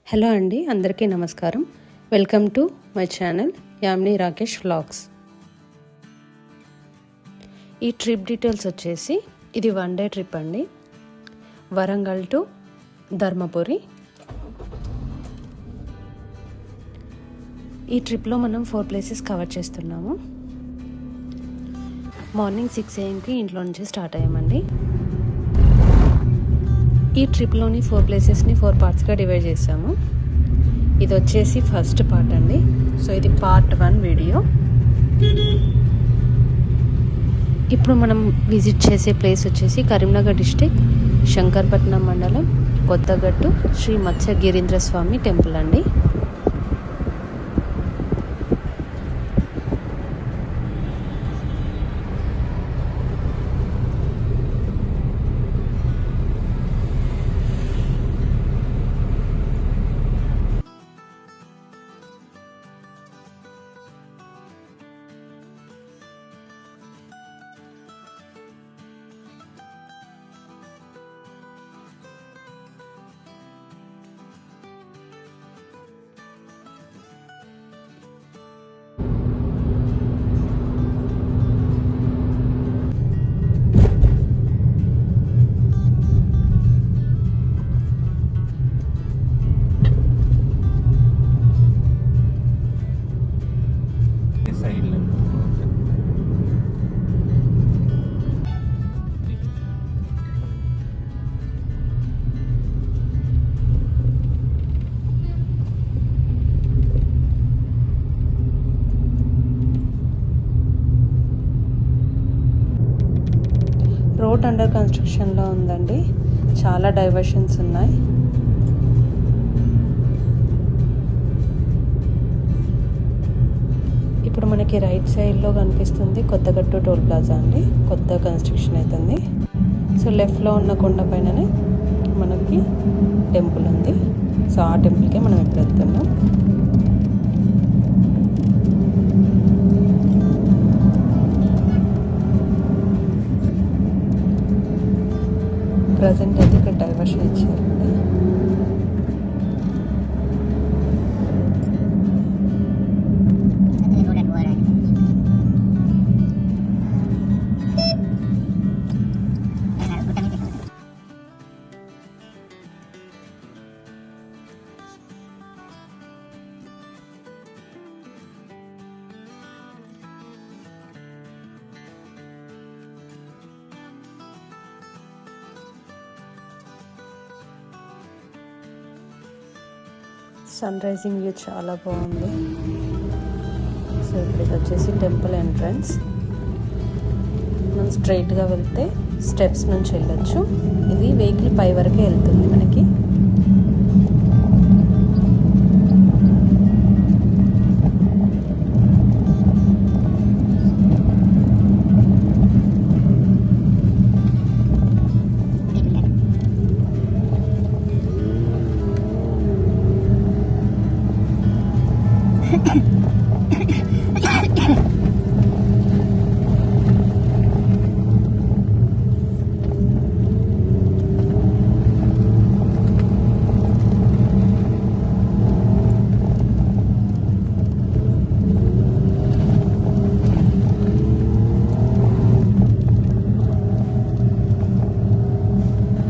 Hello అండి, అందరికీ నమస్కారం. Welcome to my channel Yamini Rakesh vlogs. ఈ ట్రిప్ డీటెయిల్స్ వచ్చేసి ఇది 1 డే ట్రిప్ అండి. వరంగల్ టు ధర్మపురి. ఈ ట్రిప్లో మనం 4 ప్లేసెస్ కవర్ చేస్తున్నాము. మార్నింగ్ 6 AM ఇంట్లో నుంచి స్టార్ట్ అయ్యామండి. ఈ ట్రిప్లోని 4 ప్లేసెస్ని 4 పార్ట్స్గా డివైడ్ చేసాము. ఇది వచ్చేసి ఫస్ట్ పార్ట్ అండి. సో ఇది పార్ట్ 1 వీడియో. ఇప్పుడు మనం విజిట్ చేసే ప్లేస్ వచ్చేసి కరీంనగర్ డిస్టిక్, శంకర్పట్నం మండలం, కొత్తగట్టు శ్రీ మత్స్యగిరీంద్ర స్వామి టెంపుల్ అండి. రోడ్ అండర్ కన్స్ట్రక్షన్లో ఉందండి. చాలా డైవర్షన్స్ ఉన్నాయి. ఇప్పుడు మనకి రైట్ సైడ్లో కనిపిస్తుంది కొత్తగట్టు టోల్ ప్లాజా అండి. కొత్త కన్స్ట్రక్షన్ అవుతుంది. సో లెఫ్ట్లో ఉన్న కొండ పైననే మనకి టెంపుల్ ఉంది. సో ఆ టెంపుల్కే మనం ఇప్పుడు వెళ్తున్నాం. ప్రజెంట్ అయితే ఇక్కడ డైవర్షన్ ఇచ్చారండి. సన్ రైజింగ్ వ్యూ చాలా బాగుంది. సో ఇప్పుడు ఇది వచ్చేసి టెంపుల్ ఎంట్రన్స్. మనం స్ట్రైట్గా వెళ్తే స్టెప్స్ నుంచి వెళ్ళొచ్చు. ఇది వెహికల్ పై వరకే వెళ్తుంది మనకి.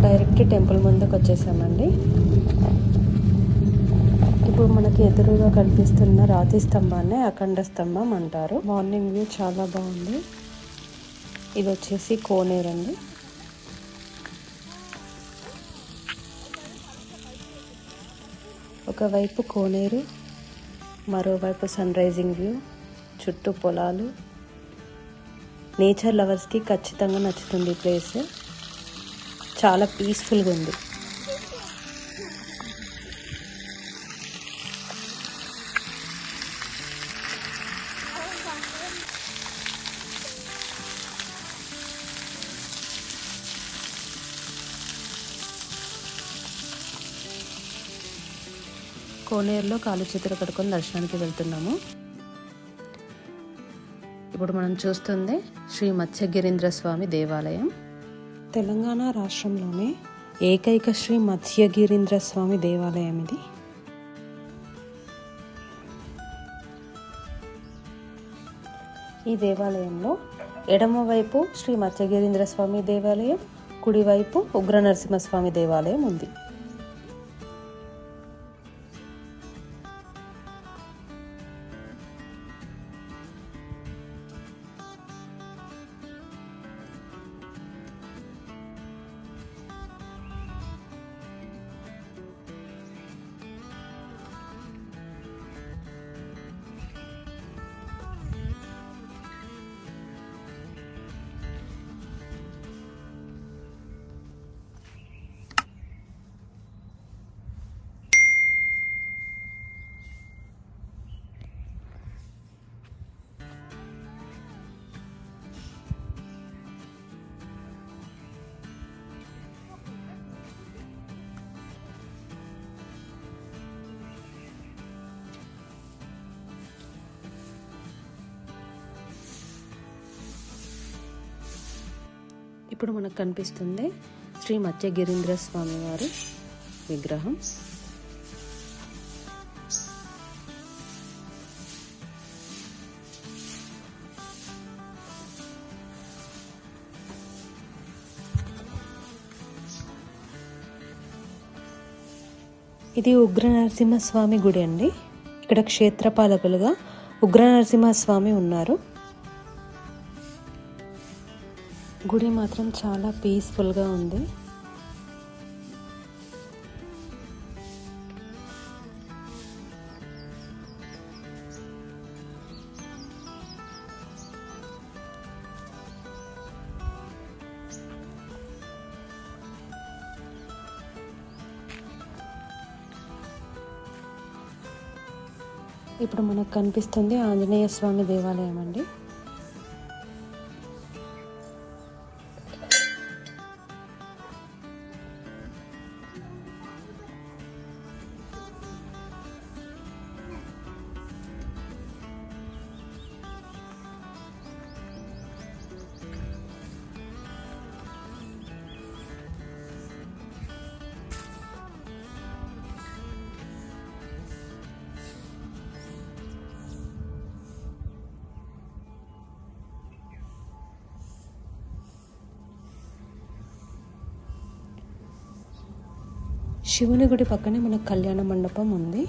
డైరెక్ట్ టెంపుల్ ముందుకు వచ్చేసామండి. ఇప్పుడు మనకి ఎదురుగా కనిపిస్తున్న రాతి స్తంభాన్ని అఖండ స్తంభం అంటారు. మార్నింగ్ వ్యూ చాలా బాగుంది. ఇది వచ్చేసి కోనేరు అండి. ఒకవైపు కోనేరు, మరోవైపు సన్ రైజింగ్ వ్యూ, చుట్టూ పొలాలు. నేచర్ లవర్స్కి ఖచ్చితంగా నచ్చుతుంది ఈ ప్లేస్. చాలా పీస్ఫుల్గా ఉంది. కోనేరులో కాలు చేతులు కడుక్కొని దర్శనానికి వెళ్తున్నాము. ఇప్పుడు మనం చూస్తుంది శ్రీ మత్స్యగిరీంద్ర స్వామి దేవాలయం. తెలంగాణ రాష్ట్రంలోనే ఏకైక శ్రీ మత్స్యగిరీంద్ర స్వామి దేవాలయం ఇది. ఈ దేవాలయంలో ఎడమవైపు శ్రీ మత్స్యగిరీంద్ర స్వామి దేవాలయం, కుడివైపు ఉగ్ర నరసింహస్వామి దేవాలయం ఉంది. ఇప్పుడు మనకు కనిపిస్తుంది శ్రీ మత్స్యగిరీంద్ర స్వామి వారి విగ్రహం. ఇది ఉగ్ర నరసింహస్వామి గుడి అండి. ఇక్కడ క్షేత్రపాలకులుగా ఉగ్ర నరసింహస్వామి ఉన్నారు. గుడి మాత్రం చాలా పీస్ఫుల్గా ఉంది. ఇప్పుడు మనకు కనిపిస్తుంది ఆంజనేయ స్వామి దేవాలయం అండి. శివుని గుడి పక్కనే మనకు కళ్యాణ మండపం ఉంది.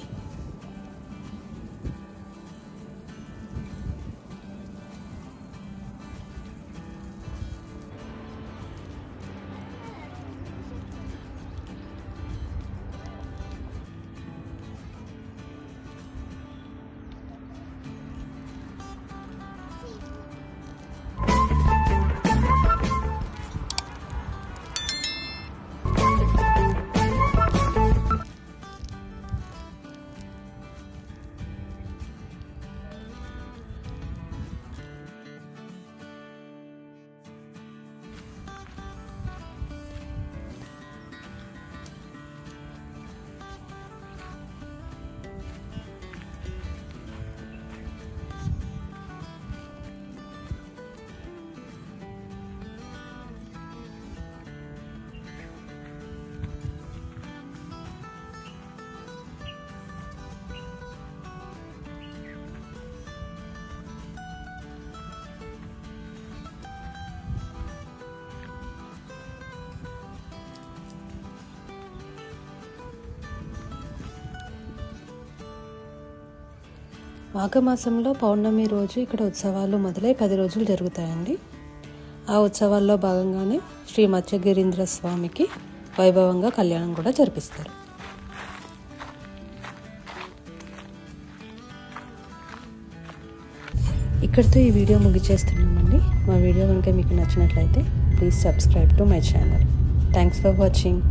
మాఘమాసంలో పౌర్ణమి రోజు ఇక్కడ ఉత్సవాలు మొదలై 10 రోజులు జరుగుతాయండి. ఆ ఉత్సవాల్లో భాగంగానే శ్రీ మత్స్యగిరీంద్ర స్వామికి వైభవంగా కళ్యాణం కూడా జరిపిస్తారు. ఇక్కడితో ఈ వీడియో ముగిచేస్తున్నామండి. మా వీడియో కనుక మీకు నచ్చినట్లయితే please subscribe to my channel. Thanks for watching.